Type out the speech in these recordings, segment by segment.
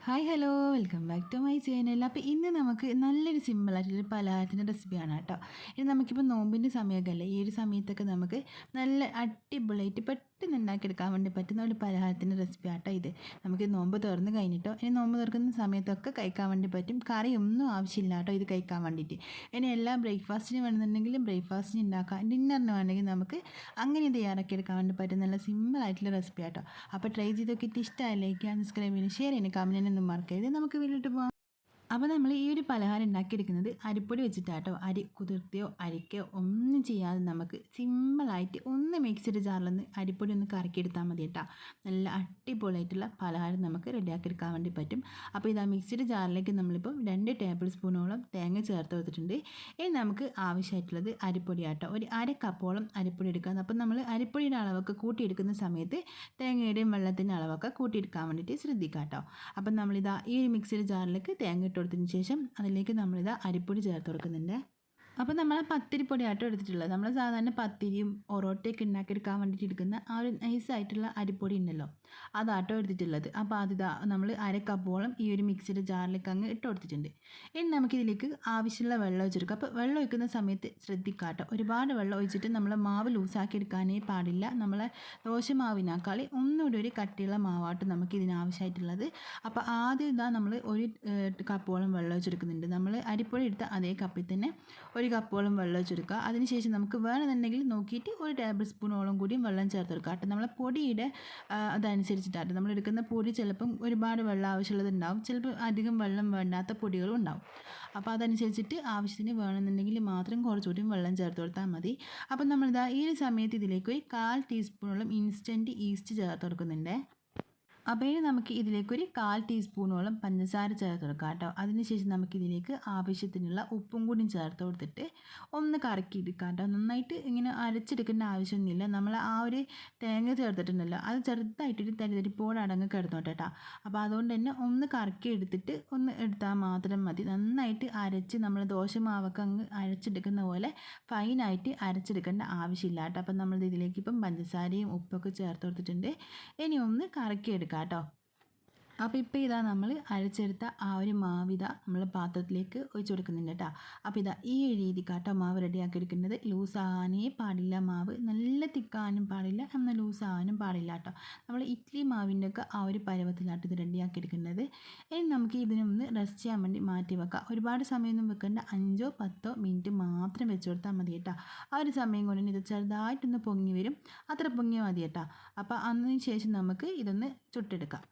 Hi hello welcome back to my channel. അപ്പോൾ ഇന്ന് നമുക്ക് നല്ലൊരു സിമ്പിളായിട്ടുള്ള പലഹാരത്തിൻ്റെ റെസിപ്പിയാണ് കേട്ടോ. ഇത് നമുക്കിപ്പോൾ നോമ്പിൻ്റെ സമയമൊക്കെ അല്ലേ, ഈ ഒരു സമയത്തൊക്കെ നമുക്ക് നല്ല അടിപൊളിയായിട്ട് പെട്ടെന്ന് ഉണ്ടാക്കിയെടുക്കാൻ വേണ്ടി പറ്റുന്ന ഒരു പലഹാരത്തിൻ്റെ റെസിപ്പി ആട്ടോ ഇത്. നമുക്ക് നോമ്പ് തുറന്ന് കഴിഞ്ഞിട്ടോ ഇനി നോമ്പ് തുറക്കുന്ന സമയത്തൊക്കെ കഴിക്കാൻ വേണ്ടി പറ്റും. കറിയൊന്നും ആവശ്യമില്ല കേട്ടോ ഇത് കഴിക്കാൻ വേണ്ടിയിട്ട്. ഇനി എല്ലാം ബ്രേക്ക്ഫാസ്റ്റിന് വേണമെന്നുണ്ടെങ്കിലും ബ്രേക്ക്ഫാസ്റ്റിന് ഉണ്ടാക്കാം, ഡിന്നറിന് വേണമെങ്കിൽ നമുക്ക് അങ്ങനെ തയ്യാറാക്കിയെടുക്കാൻ വേണ്ടി പറ്റും നല്ല സിമ്പിളായിട്ടുള്ള റെസിപ്പി ആട്ടോ. അപ്പോൾ ട്രൈ ചെയ്ത് നോക്കിയിട്ട് ഇഷ്ടമായില്ലേക്ക് സബ്സ്ക്രൈബ് ചെയ്യാനും ഷെയർ ചെയ്യാനും കമൻറ്റിനൊന്നും മറക്കരുത്. നമുക്ക് വീട്ടിലോട്ട് പോകാം. അപ്പോൾ നമ്മൾ ഈ ഒരു പലഹാരം ഉണ്ടാക്കിയെടുക്കുന്നത് അരിപ്പൊടി വെച്ചിട്ടാട്ടോ. അരി കുതിർത്തിയോ അരിക്കോ ഒന്നും ചെയ്യാതെ നമുക്ക് സിമ്പിളായിട്ട് ഒന്ന് മിക്സിയുടെ ജാറിലൊന്ന് അരിപ്പൊടി ഒന്ന് കറക്കിയെടുത്താൽ മതി കേട്ടോ. നല്ല അടിപൊളിയായിട്ടുള്ള പലഹാരം നമുക്ക് റെഡിയാക്കിയെടുക്കാൻ വേണ്ടി പറ്റും. അപ്പോൾ ഇതാ മിക്സിയുടെ ജാറിലേക്ക് നമ്മളിപ്പോൾ 2 ടേബിൾ സ്പൂണോളം തേങ്ങ ചേർത്ത് കൊടുത്തിട്ടുണ്ട്. ഇനി നമുക്ക് ആവശ്യമായിട്ടുള്ളത് അരിപ്പൊടി ആട്ടോ. ഒരു അര കപ്പോളം അരിപ്പൊടി എടുക്കുക. അപ്പോൾ നമ്മൾ അരിപ്പൊടിയുടെ അളവൊക്കെ കൂട്ടിയെടുക്കുന്ന സമയത്ത് തേങ്ങയുടെയും വെള്ളത്തിൻ്റെ അളവൊക്കെ കൂട്ടിയെടുക്കാൻ വേണ്ടിയിട്ട് ശ്രദ്ധിക്കാം കേട്ടോ. അപ്പം നമ്മളിതാ ഈ ഒരു മിക്സിയുടെ ജാറിലേക്ക് തേങ്ങ ഇട്ട് കൊടുത്തതിന് ശേഷം അതിലേക്ക് നമ്മളിതാ അരിപ്പൊടി ചേർത്ത് കൊടുക്കുന്നുണ്ട്. അപ്പോൾ നമ്മൾ പത്തിരിപ്പൊടി ആട്ടോ എടുത്തിട്ടുള്ളത്. നമ്മൾ സാധാരണ പത്തിരിയും ഒറോട്ടയൊക്കെ ഉണ്ടാക്കിയെടുക്കാൻ വേണ്ടിയിട്ട് എടുക്കുന്ന ആ ഒരു നൈസായിട്ടുള്ള അരിപ്പൊടി ഉണ്ടല്ലോ, അതാട്ടോ എടുത്തിട്ടുള്ളത്. അപ്പോൾ അതിതാ നമ്മൾ അര കപ്പോളം ഈ ഒരു മിക്സിയുടെ ജാറിലേക്ക് അങ്ങ് ഇട്ട് കൊടുത്തിട്ടുണ്ട്. ഇനി നമുക്കിതിലേക്ക് ആവശ്യമുള്ള വെള്ളം ഒഴിച്ചെടുക്കുക. അപ്പോൾ വെള്ളം ഒഴിക്കുന്ന സമയത്ത് ശ്രദ്ധിക്കാട്ടോ, ഒരുപാട് വെള്ളം ഒഴിച്ചിട്ട് നമ്മൾ മാവ് ലൂസാക്കി എടുക്കാനേ പാടില്ല. നമ്മളെ ദോശമാവിനേക്കാൾ ഒന്നുകൂടി ഒരു കട്ടിയുള്ള മാവാട്ട് നമുക്ക് ഇതിനാവശ്യമായിട്ടുള്ളത്. അപ്പോൾ ആദ്യം ഇതാ നമ്മൾ ഒരു കപ്പോളം വെള്ളം ഒഴിച്ചെടുക്കുന്നുണ്ട്. നമ്മൾ അരിപ്പൊടി എടുത്ത അതേ കപ്പിൽ തന്നെ ഒരു കപ്പോളം വെള്ളം ഒഴിച്ചെടുക്കുക. അതിനുശേഷം നമുക്ക് വേണമെന്നുണ്ടെങ്കിൽ നോക്കിയിട്ട് ഒരു ടേബിൾ സ്പൂണോളം കൂടിയും വെള്ളം ചേർത്ത് കൊടുക്കുക കേട്ടോ. നമ്മളെ പൊടിയുടെ അതനുസരിച്ചിട്ടാട്ടോ നമ്മൾ എടുക്കുന്ന പൊടി ചിലപ്പം ഒരുപാട് വെള്ളം ആവശ്യമുള്ളത് ഉണ്ടാവും, ചിലപ്പോൾ അധികം വെള്ളം വേണ്ടാത്ത പൊടികളും ഉണ്ടാവും. അപ്പോൾ അതനുസരിച്ചിട്ട് ആവശ്യത്തിന് വേണമെന്നുണ്ടെങ്കിൽ മാത്രം കുറച്ചുകൂടി വെള്ളം ചേർത്ത് കൊടുത്താൽ മതി. അപ്പം നമ്മളിതാ ഈ ഒരു സമയത്ത് ഇതിലേക്ക് ഒരു 1/4 ടീസ്പൂണോളം ഇൻസ്റ്റൻറ്റ് ഈസ്റ്റ് ചേർത്ത് കൊടുക്കുന്നുണ്ട്. അപ്പോൾ ഇനി നമുക്ക് ഇതിലേക്കൊരു 1/4 ടീസ്പൂണോളം പഞ്ചസാര ചേർത്ത് കൊടുക്കാം കേട്ടോ. അതിനുശേഷം നമുക്കിതിലേക്ക് ആവശ്യത്തിനുള്ള ഉപ്പും കൂടി ചേർത്ത് കൊടുത്തിട്ട് ഒന്ന് കറക്കിയെടുക്കാം കേട്ടോ. നന്നായിട്ട് ഇങ്ങനെ അരച്ചെടുക്കേണ്ട ആവശ്യമൊന്നുമില്ല. നമ്മൾ ആ ഒരു തേങ്ങ ചേർത്തിട്ടുണ്ടല്ലോ, അത് ചെറുതായിട്ടൊരു തരിതരിപ്പോടെ അടങ്ങ് കിടന്നോട്ടെ കേട്ടോ. അപ്പോൾ അതുകൊണ്ട് തന്നെ ഒന്ന് കറക്കി എടുത്തിട്ട് ഒന്ന് എടുത്താൽ മാത്രം മതി. നന്നായിട്ട് അരച്ച് നമ്മൾ ദോശമാവൊക്കെ അങ്ങ് അരച്ചെടുക്കുന്ന പോലെ ഫൈനായിട്ട് അരച്ചെടുക്കേണ്ട ആവശ്യമില്ല കേട്ടോ. അപ്പം നമ്മൾ ഇതിലേക്ക് ഇപ്പം പഞ്ചസാരയും ഉപ്പൊക്കെ ചേർത്ത് കൊടുത്തിട്ടുണ്ട്. ഇനി ഒന്ന് കറക്കിയെടുക്കാം കേട്ടോ. അപ്പോൾ ഇപ്പോൾ ഇതാ നമ്മൾ അരച്ചെടുത്ത ആ ഒരു മാവിത നമ്മൾ പാത്രത്തിലേക്ക് ഒഴിച്ചു കൊടുക്കുന്നുണ്ട് കേട്ടോ. അപ്പോൾ ഇതാ ഈ ഒരു രീതിക്കാട്ടോ മാവ് റെഡിയാക്കി എടുക്കുന്നത്. ലൂസാകാനേ പാടില്ല, മാവ് നല്ല തിക്കാനും പാടില്ല, എന്നാൽ ലൂസാകാനും പാടില്ല കേട്ടോ. നമ്മൾ ഇഡ്ഡലി മാവിൻ്റെ ഒക്കെ ആ ഒരു പരുവത്തിലാട്ട് ഇത് റെഡിയാക്കി എടുക്കുന്നത്. ഇനി നമുക്ക് ഇതിനൊന്ന് റെസ്റ്റ് ചെയ്യാൻ വേണ്ടി മാറ്റി വെക്കാം. ഒരുപാട് സമയമൊന്നും വെക്കേണ്ട, 5-10 മിനിറ്റ് മാത്രം വെച്ച് കൊടുത്താൽ മതി കേട്ടോ. ആ ഒരു സമയം കൊണ്ട് ഇത് ചെറുതായിട്ടൊന്ന് പൊങ്ങി വരും, അത്ര പൊങ്ങിയാൽ മതി കേട്ടോ. അപ്പോൾ അതിന് ശേഷം നമുക്ക് ഇതൊന്ന് ചുട്ടെടുക്കാം.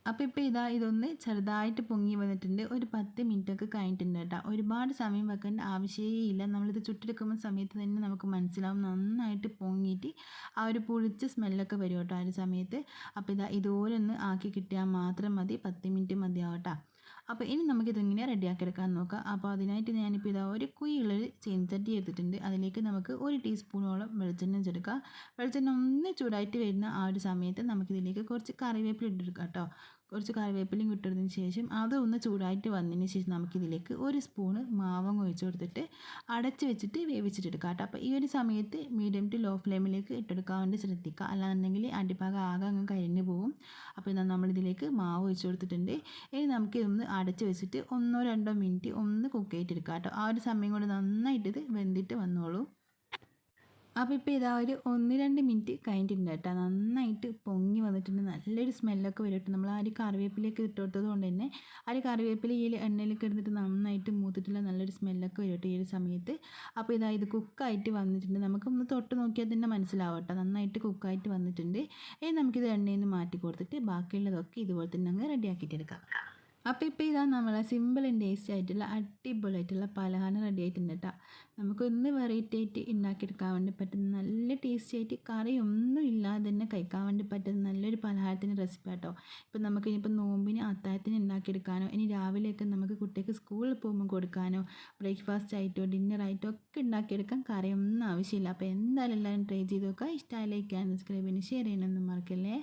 അപ്പോൾ ഇപ്പോൾ ഇതാ ഇതൊന്ന് ചെറുതായിട്ട് പൊങ്ങി വന്നിട്ടുണ്ട്. ഒരു 10 മിനിറ്റൊക്കെ കഴിഞ്ഞിട്ടുണ്ട് കേട്ടോ. ഒരുപാട് സമയം വെക്കേണ്ട ആവശ്യമേ ഇല്ല. നമ്മളിത് ചുട്ടെടുക്കുന്ന സമയത്ത് തന്നെ നമുക്ക് മനസ്സിലാവും നന്നായിട്ട് പൊങ്ങിയിട്ട് ആ ഒരു പുളിച്ച സ്മെല്ലൊക്കെ വരും കേട്ടോ ആ ഒരു സമയത്ത്. അപ്പോൾ ഇതാ ഇതുപോലെ ഒന്ന് ആക്കി കിട്ടിയാൽ മാത്രം മതി, 10 മിനിറ്റ് മതിയാവും കേട്ടോ. അപ്പോൾ ഇനി നമുക്കിതിങ്ങനെ റെഡിയാക്കി എടുക്കാൻ നോക്കാം. അപ്പോൾ അതിനായിട്ട് ഞാനിപ്പോൾ ഇതാ ഒരു കുഴിയുള്ളൊരു ചീനച്ചട്ടി എടുത്തിട്ടുണ്ട്. അതിലേക്ക് നമുക്ക് 1 ടീസ്പൂണോളം വെളിച്ചെണ്ണ ചേർക്കുക. വെളിച്ചെണ്ണ ഒന്ന് ചൂടായിട്ട് വരുന്ന ആ ഒരു സമയത്ത് നമുക്കിതിലേക്ക് കുറച്ച് കറിവേപ്പില ഇട്ടെടുക്കാം കേട്ടോ. കുറച്ച് കറിവേപ്പിലയും ഇട്ടതിന് ശേഷം അതൊന്ന് ചൂടായിട്ട് വന്നതിന് ശേഷം നമുക്കിതിലേക്ക് 1 സ്പൂണ് മാവങ്ങ ഒഴിച്ച് കൊടുത്തിട്ട് അടച്ച് വെച്ചിട്ട് വേവിച്ചിട്ടെടുക്കാം കേട്ടോ. അപ്പോൾ ഈ ഒരു സമയത്ത് മീഡിയം ടു ലോ ഫ്ലെയിമിലേക്ക് ഇട്ടെടുക്കാൻ വേണ്ടി ശ്രദ്ധിക്കുക, അല്ലാന്നുണ്ടെങ്കിൽ അടിഭാഗം ആകെ അങ്ങ് കരിഞ്ഞു പോകും. അപ്പോൾ ഇതാ നമ്മളിതിലേക്ക് മാവ് ഒഴിച്ച് കൊടുത്തിട്ടുണ്ട്. ഇനി നമുക്കിതൊന്ന് അടച്ച് വെച്ചിട്ട് 1-2 മിനിറ്റ് ഒന്ന് കുക്ക് ചെയ്തെടുക്കാം കേട്ടോ. ആ ഒരു സമയം കൊണ്ട് നന്നായിട്ട് ഇത് വെന്തിട്ട് വന്നോളൂ. അപ്പോൾ ഇപ്പോൾ ഇതാ ഒരു 1-2 മിനിറ്റ് കഴിഞ്ഞിട്ടുണ്ട് കേട്ടോ. നന്നായിട്ട് പൊങ്ങി വന്നിട്ടുണ്ട്, നല്ലൊരു സ്മെല്ലൊക്കെ വരും കേട്ടോ. നമ്മൾ ആ ഒരു കറിവേപ്പിലേക്ക് ഇട്ട് കൊടുത്തത് കൊണ്ട് തന്നെ ആ ഒരു കറിവേപ്പില ഈ എണ്ണയിലേക്ക് എടുത്തിട്ട് നന്നായിട്ട് മൂത്തിട്ടുള്ള നല്ലൊരു സ്മെല്ലൊക്കെ വരും കേട്ടോ ഈ ഒരു സമയത്ത്. അപ്പോൾ ഇതാ ഇത് കുക്കായിട്ട് വന്നിട്ടുണ്ട്. നമുക്കൊന്ന് തൊട്ട് നോക്കിയാൽ തന്നെ മനസ്സിലാവും കേട്ടോ, നന്നായിട്ട് കുക്കായിട്ട് വന്നിട്ടുണ്ട്. ഇനി നമുക്കിത് എണ്ണയിൽ നിന്ന് മാറ്റി കൊടുത്തിട്ട് ബാക്കിയുള്ളതൊക്കെ ഇതുപോലെ തന്നെ അങ്ങ് റെഡിയാക്കിയിട്ടെടുക്കാം. അപ്പോൾ ഇപ്പോൾ ഇതാ നമ്മളെ സിമ്പിൾ ആൻഡ് ടേസ്റ്റ് ആയിട്ടുള്ള അടിപൊളിയായിട്ടുള്ള പലഹാരം റെഡി ആയിട്ടുണ്ട് കേട്ടോ. നമുക്കൊന്ന് വെറൈറ്റി ആയിട്ട് ഉണ്ടാക്കിയെടുക്കാൻ വേണ്ടി പറ്റുന്ന നല്ല ടേസ്റ്റി ആയിട്ട് കറിയൊന്നും ഇല്ലാതെ തന്നെ കഴിക്കാൻ വേണ്ടി പറ്റുന്ന നല്ലൊരു പലഹാരത്തിൻ്റെ റെസിപ്പി കേട്ടോ. ഇപ്പോൾ നമുക്ക് ഇനിയിപ്പോൾ നോമ്പിന് അത്താഴത്തിന് ഉണ്ടാക്കിയെടുക്കാനോ ഇനി രാവിലെയൊക്കെ നമുക്ക് കുട്ടിക്ക് സ്കൂളിൽ പോകുമ്പോൾ കൊടുക്കാനോ ബ്രേക്ക്ഫാസ്റ്റ് ആയിട്ടോ ഡിന്നറായിട്ടോ ഒക്കെ ഉണ്ടാക്കിയെടുക്കാൻ കറിയൊന്നും ആവശ്യമില്ല. അപ്പോൾ എന്തായാലും എല്ലാവരും ട്രൈ ചെയ്ത് നോക്കുക. ഇഷ്ടമായി ലൈക്ക് ചെയ്യാൻ സബ്സ്ക്രൈബ് ചെയ്യാൻ ഷെയർ ചെയ്യാനൊന്നും മറക്കല്ലേ.